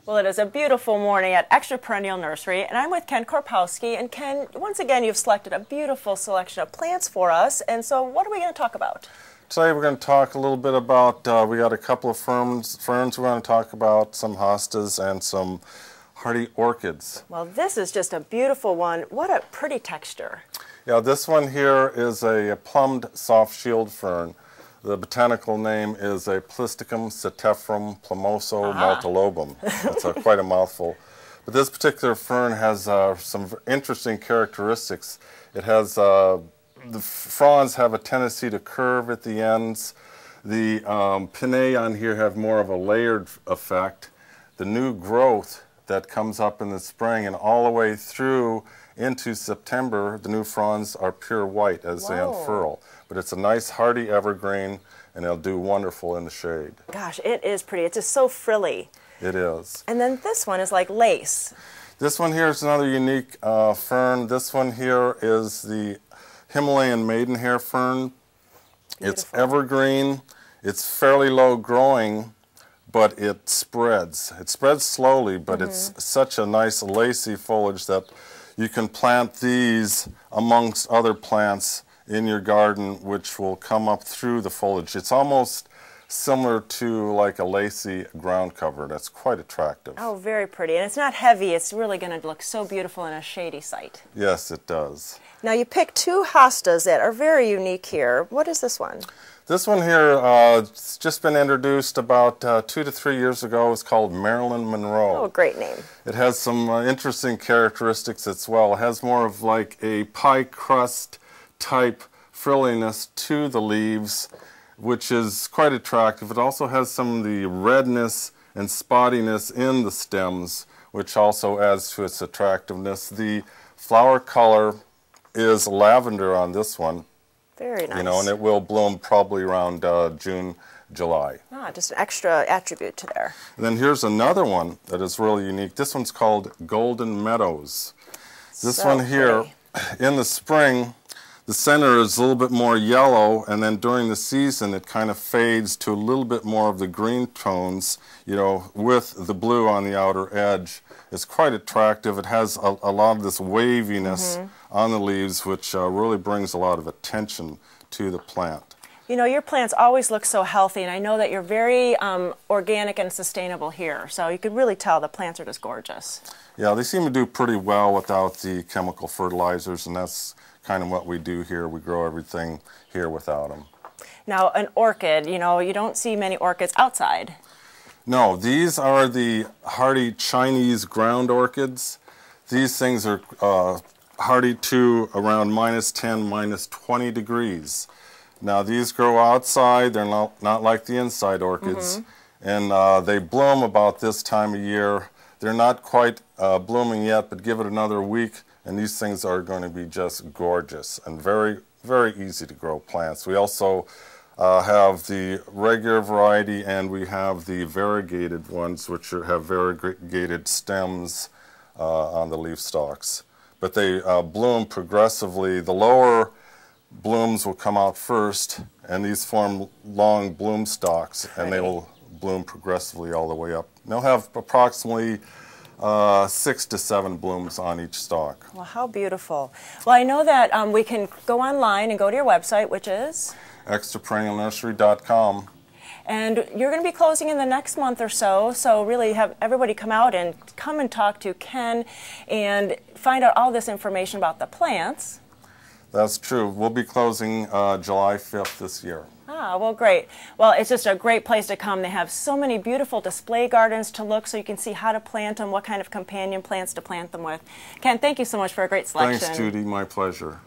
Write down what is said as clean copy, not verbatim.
Well, it is a beautiful morning at Extra Perennial Nursery, and I'm with Ken Korpowski. And Ken, once again, you've selected a beautiful selection of plants for us. And so what are we going to talk about? Today we're going to talk a little bit about, we got a couple of ferns we're going to talk about, some hostas and some hardy orchids. Well, this is just a beautiful one. What a pretty texture. Yeah, this one here is a plumed soft shield fern. The botanical name is a Polystichum, setiferum, plumoso-multilobum. That's quite a mouthful. But this particular fern has some interesting characteristics. It has, the fronds have a tendency to curve at the ends. The pinnae on here have more of a layered effect. The new growth that comes up in the spring and all the way through into September, the new fronds are pure white as they unfurl. But it's a nice hardy evergreen, and it'll do wonderful in the shade. Gosh, it is pretty. It's just so frilly. It is. And then this one is like lace. This one here is another unique fern. This one here is the Himalayan Maidenhair fern. Beautiful. It's evergreen. It's fairly low growing, but it spreads. It spreads slowly, but it's such a nice lacy foliage that you can plant these amongst other plants in your garden, which will come up through the foliage. It's almost similar to like a lacy ground cover. That's quite attractive. Oh, very pretty. And it's not heavy. It's really going to look so beautiful in a shady site. Yes, it does. Now you picked two hostas that are very unique here. What is this one? This one here, it's just been introduced about 2 to 3 years ago. It's called Marilyn Monroe. Oh, great name. It has some interesting characteristics as well. It has more of like a pie crust type frilliness to the leaves, which is quite attractive. It also has some of the redness and spottiness in the stems, which also adds to its attractiveness. The flower color is lavender on this one. Very nice. You know, and it will bloom probably around June, July. Ah, just an extra attribute to there. And then here's another one that is really unique. This one's called Golden Meadows. This one here, in the spring, the center is a little bit more yellow, and then during the season it kind of fades to a little bit more of the green tones, you know, with the blue on the outer edge. It's quite attractive. It has a lot of this waviness on the leaves, which really brings a lot of attention to the plant. You know, your plants always look so healthy, and I know that you're very organic and sustainable here, so you could really tell the plants are just gorgeous. Yeah, they seem to do pretty well without the chemical fertilizers, and that's kind of what we do here. We grow everything here without them. Now, an orchid, you know, you don't see many orchids outside. No, these are the hardy Chinese ground orchids. These things are hardy to around -10, -20 degrees. Now, these grow outside. They're not like the inside orchids. And they bloom about this time of year. They're not quite blooming yet, but give it another week, and these things are going to be just gorgeous and very, very easy to grow plants. We also have the regular variety, and we have the variegated ones, which have variegated stems on the leaf stalks. But they bloom progressively. The lower blooms will come out first, and these form long bloom stalks, and they will bloom progressively all the way up. They'll have approximately 6 to 7 blooms on each stalk. Well, how beautiful. Well, I know that we can go online and go to your website, which is? extraperennialnursery.com. And you're going to be closing in the next month or so, so really have everybody come out and come and talk to Ken and find out all this information about the plants. That's true. We'll be closing July 5th this year. Ah, well, great. Well, it's just a great place to come. They have so many beautiful display gardens to look, so you can see how to plant them, what kind of companion plants to plant them with. Ken, thank you so much for a great selection. Thanks, Judy. My pleasure.